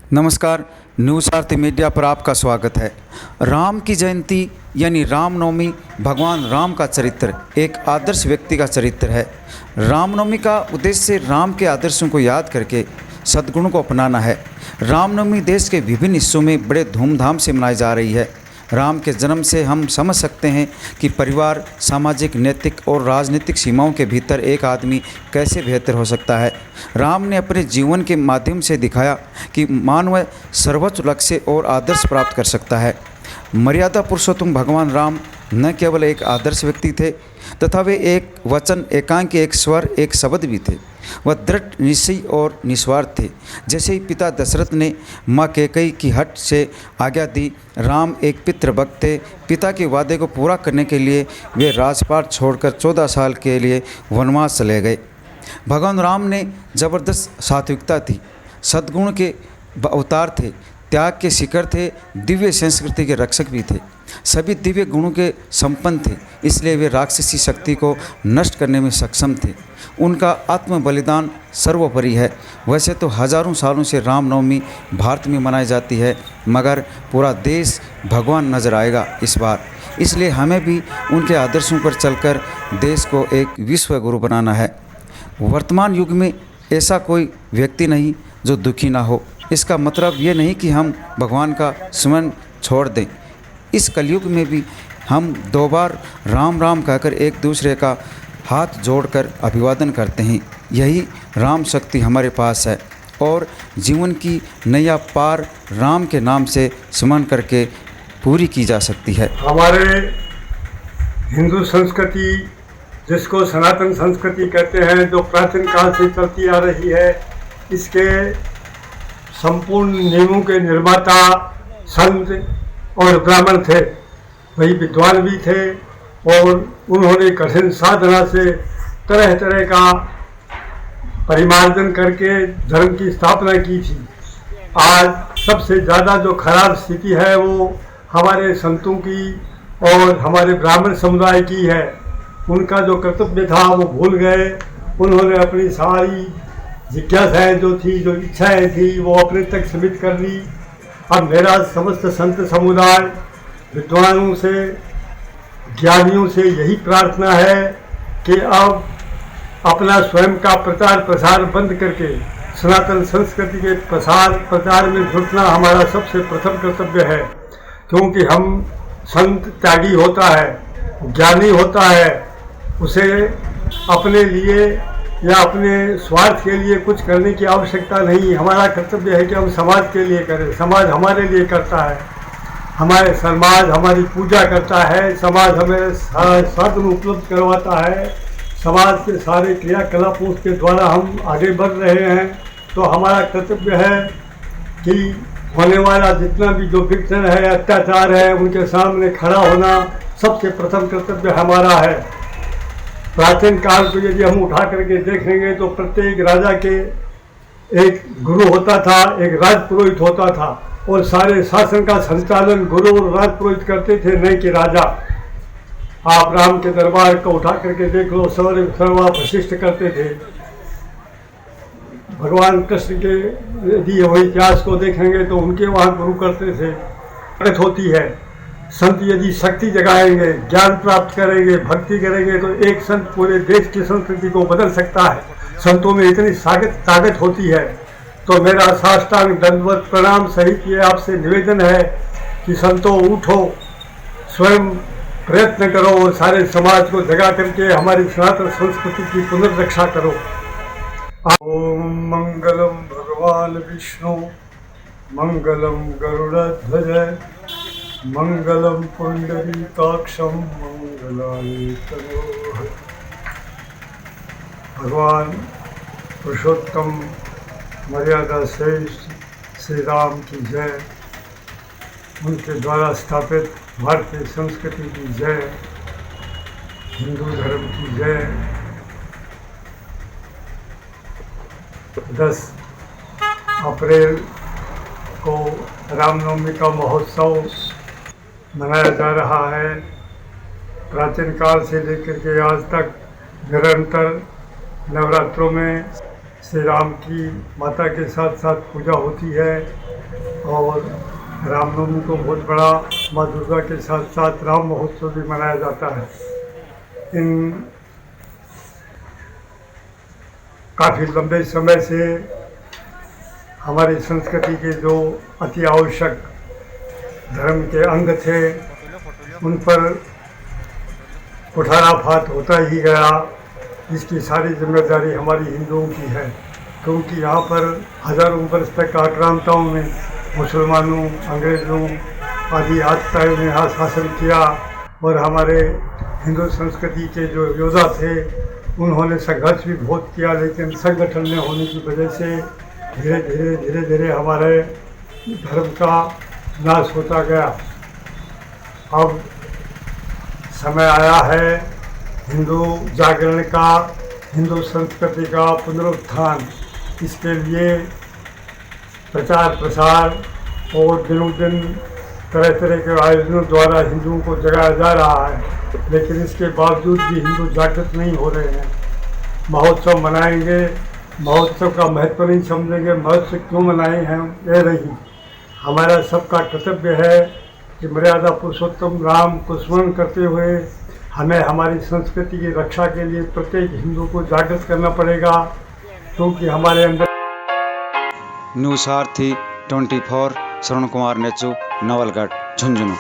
नमस्कार। न्यूज़ आरती मीडिया पर आपका स्वागत है। राम की जयंती यानी रामनवमी भगवान राम का चरित्र एक आदर्श व्यक्ति का चरित्र है। रामनवमी का उद्देश्य राम के आदर्शों को याद करके सद्गुणों को अपनाना है। रामनवमी देश के विभिन्न हिस्सों में बड़े धूमधाम से मनाई जा रही है। राम के जन्म से हम समझ सकते हैं कि परिवार, सामाजिक, नैतिक और राजनीतिक सीमाओं के भीतर एक आदमी कैसे बेहतर हो सकता है। राम ने अपने जीवन के माध्यम से दिखाया कि मानव सर्वोच्च लक्ष्य और आदर्श प्राप्त कर सकता है। मर्यादा पुरुषोत्तम भगवान राम न केवल एक आदर्श व्यक्ति थे तथा वे एक वचन, एकांक, एक स्वर, एक शब्द भी थे। वह दृढ़ निश्चयी और निस्वार्थ थे। जैसे ही पिता दशरथ ने माँ कैकेयी की हट से आज्ञा दी, राम एक पितृभक्त थे। पिता के वादे को पूरा करने के लिए वे राजपाट छोड़कर 14 साल के लिए वनवास चले गए। भगवान राम ने जबरदस्त सात्विकता थी, सद्गुण के अवतार थे, त्याग के शिखर थे, दिव्य संस्कृति के रक्षक भी थे, सभी दिव्य गुणों के संपन्न थे। इसलिए वे राक्षसी शक्ति को नष्ट करने में सक्षम थे। उनका आत्म बलिदान सर्वोपरि है। वैसे तो हजारों सालों से रामनवमी भारत में मनाई जाती है, मगर पूरा देश भगवान नजर आएगा इस बार। इसलिए हमें भी उनके आदर्शों पर चलकर देश को एक विश्व गुरु बनाना है। वर्तमान युग में ऐसा कोई व्यक्ति नहीं जो दुखी ना हो। इसका मतलब ये नहीं कि हम भगवान का स्मरण छोड़ दें। इस कलयुग में भी हम 2 बार राम राम कहकर एक दूसरे का हाथ जोड़कर अभिवादन करते हैं। यही राम शक्ति हमारे पास है और जीवन की नैया पार राम के नाम से स्मरण करके पूरी की जा सकती है। हमारे हिंदू संस्कृति, जिसको सनातन संस्कृति कहते हैं, जो प्राचीन काल से चलती आ रही है, इसके संपूर्ण नियमों के निर्माता संत और ब्राह्मण थे। वही विद्वान भी थे और उन्होंने कठिन साधना से तरह तरह का परिमार्जन करके धर्म की स्थापना की थी। आज सबसे ज़्यादा जो खराब स्थिति है वो हमारे संतों की और हमारे ब्राह्मण समुदाय की है। उनका जो कर्तव्य था वो भूल गए। उन्होंने अपनी सारी जिज्ञासाएँ जो थी, जो इच्छाएँ थी, वो अपने तक सीमित कर ली। अब मेरा समस्त संत समुदाय, विद्वानों से, ज्ञानियों से यही प्रार्थना है कि अब अपना स्वयं का प्रचार प्रसार बंद करके सनातन संस्कृति के प्रचार में जुटना हमारा सबसे प्रथम कर्तव्य है। क्योंकि हम संत त्यागी होता है, ज्ञानी होता है, उसे अपने लिए या अपने स्वार्थ के लिए कुछ करने की आवश्यकता नहीं। हमारा कर्तव्य है कि हम समाज के लिए करें। समाज हमारे लिए करता है, हमारे समाज हमारी पूजा करता है, समाज हमें साधन उपलब्ध करवाता है, समाज के सारे क्रियाकलापों के द्वारा हम आगे बढ़ रहे हैं। तो हमारा कर्तव्य है कि होने वाला जितना भी जो विघटन है, अत्याचार है, उनके सामने खड़ा होना सबसे प्रथम कर्तव्य हमारा है। प्राचीन काल को यदि हम उठा करके देखेंगे तो प्रत्येक राजा के एक गुरु होता था, एक राजपुरोहित होता था और सारे शासन का संचालन गुरु और राजपुरोहित करते थे, नहीं कि राजा। आप राम के दरबार को उठा करके देख लो, सर्वा वशिष्ठ करते थे। भगवान कृष्ण के यदि वही इतिहास को देखेंगे तो उनके वहाँ गुरु करते थे। प्रकट होती है, संत यदि शक्ति जगाएंगे, ज्ञान प्राप्त करेंगे, भक्ति करेंगे तो एक संत पूरे देश की संस्कृति को बदल सकता है। संतों में इतनी ताकत होती है। तो मेरा साष्टांग दंडवत प्रणाम सहित ये आपसे निवेदन है कि संतों उठो, स्वयं प्रयत्न करो और सारे समाज को जगा करके हमारी सनातन संस्कृति की पुनर्रक्षा करो। ओम मंगलम भगवान विष्णु, मंगलम गरुड़ध्वज, मंगलम पुंडरीकाक्षम, मंगलानि तनोहर। भगवान पुरुषोत्तम मर्यादा श्रेष्ठ श्री राम की जय। उनके द्वारा स्थापित भारतीय संस्कृति की जय, हिंदू धर्म की जय। 10 अप्रैल को रामनवमी का महोत्सव मनाया जा रहा है। प्राचीन काल से लेकर के आज तक निरंतर नवरात्रों में श्री राम की माता के साथ साथ पूजा होती है और रामनवमी को बहुत बड़ा माँ दुर्गा के साथ साथ राम महोत्सव भी मनाया जाता है। इन काफ़ी लंबे समय से हमारी संस्कृति के जो अति आवश्यक धर्म के अंग थे उन पर कुठाराघात होता ही गया। इसकी सारी जिम्मेदारी हमारी हिंदुओं की है, क्योंकि यहाँ पर हजारों वर्ष तक आक्रांताओं में मुसलमानों, अंग्रेज़ों आदि आतताओं ने यहाँ शासन किया और हमारे हिंदू संस्कृति के जो योद्धा थे उन्होंने संघर्ष भी बहुत किया, लेकिन संगठन न होने की वजह से धीरे धीरे हमारे धर्म का नाश होता गया। अब समय आया है हिंदू जागरण का, हिंदू संस्कृति का पुनरुत्थान। इसके लिए प्रचार प्रसार और दिनों दिन तरह तरह के आयोजनों द्वारा हिंदुओं को जगाया जा रहा है, लेकिन इसके बावजूद भी हिंदू जागृत नहीं हो रहे हैं। महोत्सव मनाएंगे, महोत्सव का महत्व नहीं समझेंगे, महोत्सव क्यों मनाए हैं ये नहीं। हमारा सबका कर्तव्य है कि मर्यादा पुरुषोत्तम राम को स्मरण करते हुए हमें हमारी संस्कृति की रक्षा के लिए प्रत्येक हिंदू को जागृत करना पड़ेगा, क्योंकि हमारे अंदर। न्यूज़ सारथी 24 श्रवण कुमार नेचू, नवलगढ़, झुंझुनू।